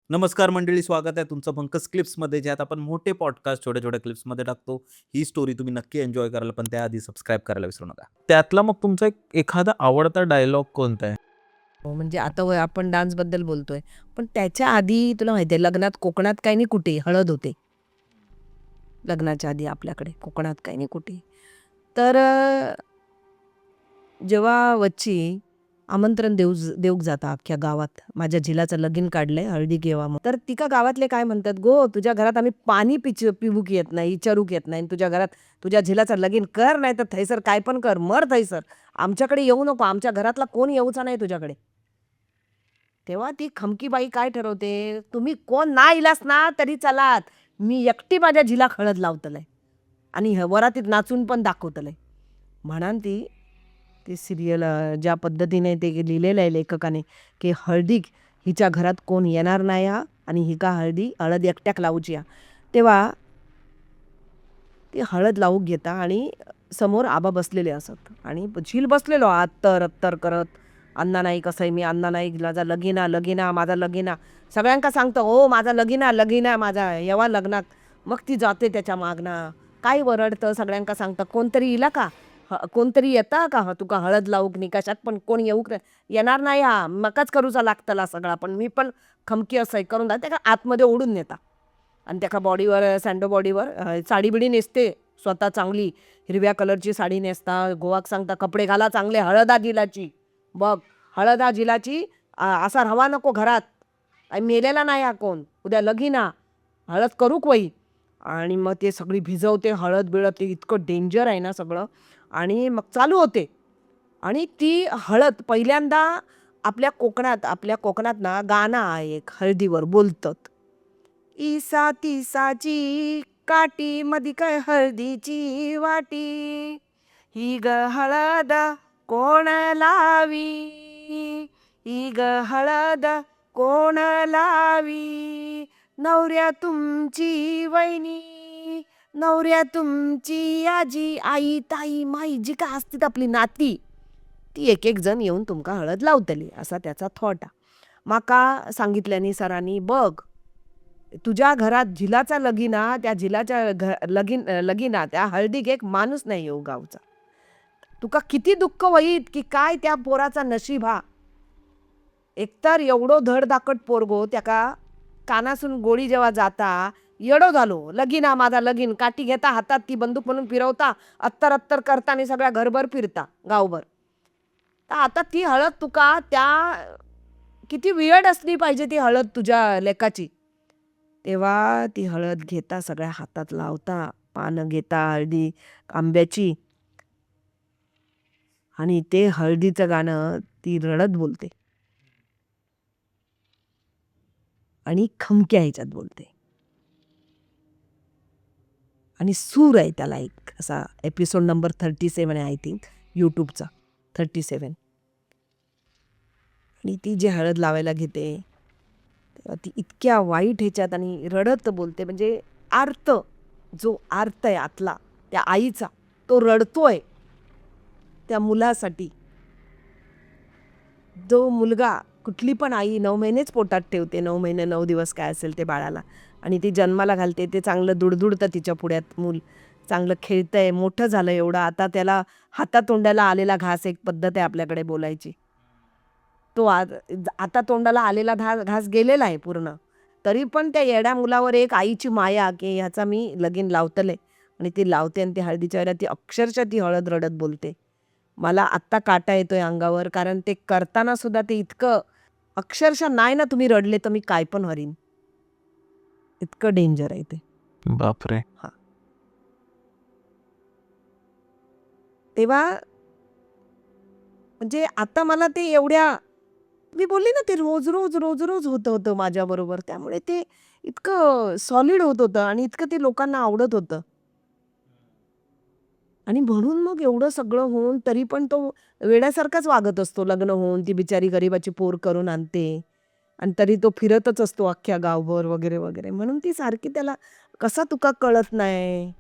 नमस्कार मंडळी, स्वागत आहे तुमचं पंकज क्लिप्समध्ये, ज्यात आपण मोठे पॉडकास्ट छोट्या-छोट्या क्लिप्समध्ये टाकतो. ही स्टोरी तुम्ही नक्की एन्जॉय कराल, पण त्याआधी सबस्क्राईब करायला विसरू नका. त्यातला मग तुमचा एखादा आवडता डायलॉग कोणता आहे? हो, म्हणजे आता आपण डान्सबद्दल बोलतोय. पण त्याच्या आधी तुला माहिती आहे लग्नात कोकणात काही नाही कुठे हळद होते. लग्नाच्या आधी आपल्याकडे कोकणात काही नाही कुठे. तर जेव्हा वच्ची आमंत्रण देऊक जाता अख्ख्या गावात, माझ्या झिलाचं लगीन काढलंय हळदी घेवा म्हणून. तर तिका गावातले काय म्हणतात, "गो तुझ्या घरात आम्ही पाणी पिऊक येत नाही, विचारूक येत नाही. तुझ्या घरात तुझ्या झिलाचं लगीन कर, नाही तर थैसर काय पण कर, मर थैसर. आमच्याकडे येऊ नको, आमच्या घरातला कोण येऊचा नाही तुझ्याकडे." तेव्हा ती खमकी बाई काय ठरवते, तुम्ही कोण ना इलास ना तरी चलात. मी एकटी माझ्या झिला हळद लावतलंय आणि वरातीत नाचून पण दाखवतलंय. म्हणान ती ती सिरियल ज्या पद्धतीने ते लिहिलेलं आहे लेखकाने, की हळदीक हिच्या घरात कोण येणार नाही हा आणि हिका हळद एकट्याक लावूची हा. तेव्हा ती हळद लावूक घेता आणि समोर आबा बसलेले असत आणि झील बसलेलो अत्तर अत्तर करत, अण्णा नाईक असं मी अण्णा नाईक माझा लगीना लगीना माझा लगीना सगळ्यांका सांगतं हो माझा लगीना लगीना माझा येवा लग्नात. मग ती जाते त्याच्या मागना काय वरडतं सगळ्यांका सांगतं कोणतरी इला का कोणतरी येता का तुका हळद लावूक निकाशात पण कोण येऊक येणार नाही हा मकाच करूचा लागतला सगळा पण मी पण खमकी असं करून त्या आतमध्ये ओढून नेता आणि त्याका बॉडीवर सँडो बॉडीवर साडी बिडी नेसते स्वतः चांगली हिरव्या कलरची साडी नेसता गोवाक सांगता कपडे घाला चांगले हळदा जिलाची बघ हळदा जिलाची असा रवा नको घरात मेलेला नाही हा कोण उद्या लगीना हळद करूक वई आणि मग ते सगळी भिजवते हळद बिळद ते इतकं डेंजर आहे ना सगळं आणि मग चालू होते आणि ती हळद पहिल्यांदा आपल्या कोकणात ना गाणं आहे एक हळदीवर बोलतात ईसा तिसाची काठी मधी काय हळदीची वाटी ही ग हळद कोण लावी ही ग हळद कोण लावी नवऱ्या तुमची वहिनी नवऱ्या तुमची आजी आई ताई माई जी का असतील आपली नाती ती एक एक जण येऊन तुमका हळद लावतली असा त्याचा थॉट आ माका सांगितल्यानी सरांनी बघ तुझ्या घरात झिलाचा लगीना त्या झिलाच्या लगीना त्या हळदीक एक माणूस नाही येऊ गावचा तुका किती दुःख होईत की काय त्या पोराचा नशीब हा एकतर एवढो धडधाकट पोरगो त्याका कानासून गोळी जेव्हा जाता येडो झालो लगीना माझा लगीन काठी घेता हातात ती बंदूक म्हणून फिरवता अत्तर अत्तर करता आणि सगळ्या घरभर फिरता गावभर तर आता ती हळद तुका त्या किती वियर्ड असली पाहिजे ती हळद तुझ्या लेकाची तेव्हा ती हळद घेता सगळ्या हातात लावता पानं घेता हळदी आंब्याची आणि ते हळदीचं गाणं ती रडत बोलते आणि खमक्या ह्याच्यात बोलते आणि सूर आहे त्याला एक असा एपिसोड नंबर 37 आहे आय थिंक यूट्यूबचा 37 आणि ती जे हळद लावायला घेते तेव्हा ती इतक्या वाईट ह्याच्यात आणि रडत बोलते म्हणजे आर्त जो आर्त आहे आतला त्या आईचा तो रडतोय त्या मुलासाठी जो मुलगा कुठली पण आई 9 महिनेच पोटात ठेवते 9 महिने 9 दिवस काय असेल ते बाळाला आणि ती जन्माला घालते ते चांगलं दुडदुडतं तिच्या पुढ्यात मूल चांगलं खेळतंय मोठं झालं एवढं आता त्याला हातातोंडाला आलेला घास एक पद्धत आहे आपल्याकडे बोलायची तो आता तोंडाला आलेला घास गेलेला आहे पूर्ण तरी पण त्या येड्या मुलावर एक आईची माया की ह्याचा मी लगीन लावतले आणि ती लावते आणि ती हळदीच्या वेळेला ती अक्षरशः ती हळद रडत बोलते मला आत्ता काटा येतोय अंगावर कारण ते करताना सुद्धा ते इतकं अक्षरशः नाही ना तुम्ही रडले तर मी काय पण हरीन इतकं डेंजर आहे ते बापरे. हा तेव्हा म्हणजे आता मला ते एवढ्या मी बोलली ना ते रोज रोज रोज रोज होतं माझ्याबरोबर त्यामुळे ते इतकं सॉलिड होत होतं आणि इतकं ते लोकांना आवडत होतं आणि म्हणून मग एवढं सगळं होऊन तरी पण तो वेड्यासारखाच वागत असतो लग्न होऊन ती बिचारी गरिबाची पोर करून आणते आणि तरी तो फिरतच असतो अख्ख्या गावभर वगैरे वगैरे म्हणून ती सारखी त्याला कसा तुका कळत नाही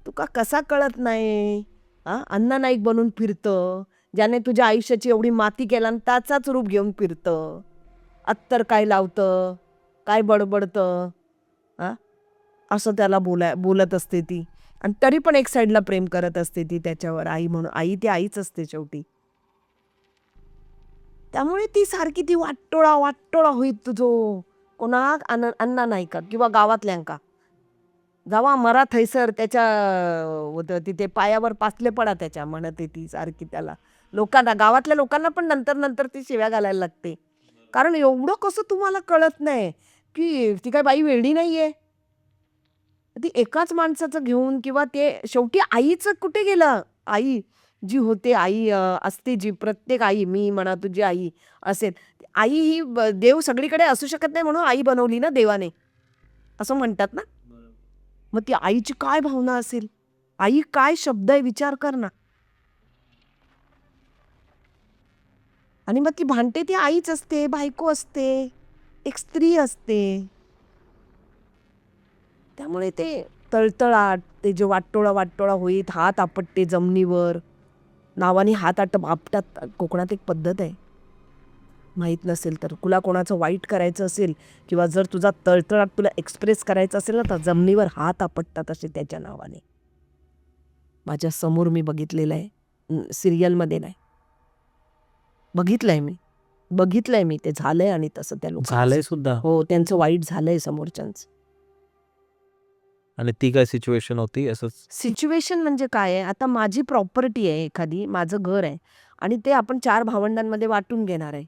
तुका कसा कळत नाही अण्णा नाईक बनून फिरतं ज्याने तुझ्या आयुष्याची एवढी माती केला आणि त्याचाच रूप घेऊन फिरतं अत्तर काय लावतं काय बडबडतं हा असं त्याला बोलत असते ती. आणि तरी पण एक साईडला प्रेम करत असते ती त्याच्यावर. आई म्हणून आई ती आईच असते शेवटी. त्यामुळे ती सारखी ती वाटोळा वाटोळा होईत तुझो कोणाक अन्ना नाही का किंवा गावातल्यांका जावा मरा थैसर त्याच्या तिथे पायावर पाचले पडा त्याच्या म्हणते ती सारखी त्याला. लोकांना गावातल्या लोकांना पण नंतर नंतर ती शिव्या घालायला लागते. कारण एवढं कसं तुम्हाला कळत नाही की ती काय बाई वेडी नाहीये. ती एकाच माणसाचं घेऊन किंवा ते शेवटी आईचं कुठे गेलं. आई जी होते आई असते जी प्रत्येक आई मी म्हणा तुझी आई असेल. आई ही देव सगळीकडे असू शकत नाही म्हणून आई बनवली ना देवाने असं म्हणतात ना. मग ती आईची काय भावना असेल. आई काय शब्द आहे विचार कर ना. आणि मग ती भांडते ती आईच असते, बायको असते, एक स्त्री असते. त्यामुळे ते तळतळाट ते जे वाटोळा होईत हात आपटते जमिनीवर नावाने हात आपटतात. कोकणात एक पद्धत आहे माहीत नसेल तर. तुला कोणाचं वाईट करायचं असेल किंवा जर तुझा तळतळाट तुला एक्सप्रेस करायचा असेल ना तर जमिनीवर हात आपटतात असे त्याच्या नावाने. माझ्या समोर मी बघितलेलं आहे. सिरियलमध्ये नाही बघितलंय मी ते झालंय. आणि तसं त्या लोकांचं झालंय सुद्धा. हो त्यांचं वाईट झालंय समोरच्यांचं. आणि ती काय सिच्युएशन होती असंच? सिच्युएशन म्हणजे काय आहे, आता माझी प्रॉपर्टी आहे एखादी, माझं घर आहे आणि ते आपण 4 भावंडांमध्ये वाटून घेणार आहे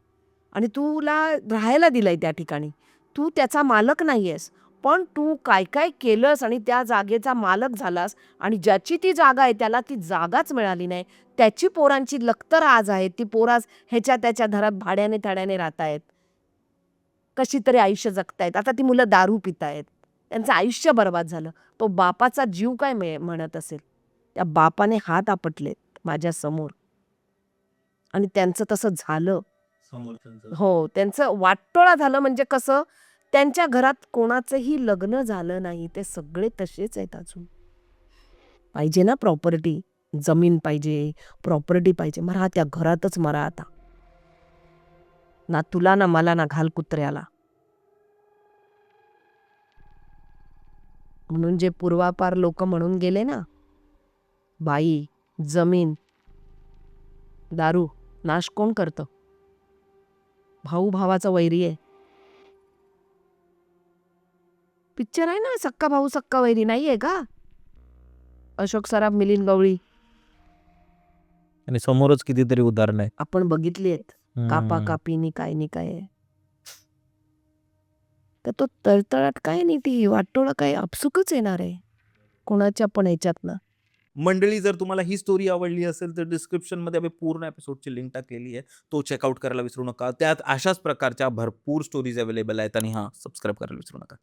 आणि तुला राहायला दिलंय त्या ठिकाणी. तू त्याचा मालक नाही आहेस, पण तू काय काय केलंस आणि त्या जागेचा मालक झालास आणि ज्याची ती जागा आहे त्याला ती जागाच मिळाली नाही. त्याची पोरांची लखतर आज आहे. ती पोरास ह्याच्या त्याच्या घरात भाड्याने थाड्याने राहतायत. कशी तरी आयुष्य जगतायत. आता ती मुलं दारू पितायत. त्यांचं आयुष्य बर्बाद झालं. तो बापाचा जीव काय म्हणत असेल. त्या बापाने हात आपटलेत माझ्या समोर आणि त्यांचं तसं झालं. हो त्यांचं वाटोळा झालं म्हणजे कसं त्यांच्या घरात कोणाचंही लग्न झालं नाही. ते सगळे तसेच आहेत अजून. पाहिजे ना प्रॉपर्टी, जमीन पाहिजे, प्रॉपर्टी पाहिजे. मरा त्या घरातच मरा आता. ना तुला ना मला ना घाल कुत्र्याला. म्हणून जे पूर्वापार लोक म्हणून गेले ना बाई जमीन दारू नाश कोण करतं. भाऊ भावाचा वैरी आहे. पिक्चर आहे ना सक्का भाऊ सक्का वैरी नाहीये का अशोक सराफ मिलिंद गवळी. आणि समोरच कितीतरी उदाहरण आहे आपण बघितली आहेत. कापा कापीनी काय तर तो तळतळाट काय नाही ती वाटोळा काय आपसुकच येणार आहे कोणाच्या पण ह्याच्यातनं. मंडळी जर तुम्हाला ही स्टोरी आवडली असेल तर डिस्क्रिप्शनमध्ये आम्ही पूर्ण एपिसोडची लिंक टाकलेली आहे. तो चेकआउट करायला विसरू नका. त्यात अशाच प्रकारच्या भरपूर स्टोरीज अवेलेबल आहेत आणि सबस्क्राईब करायला विसरू नका.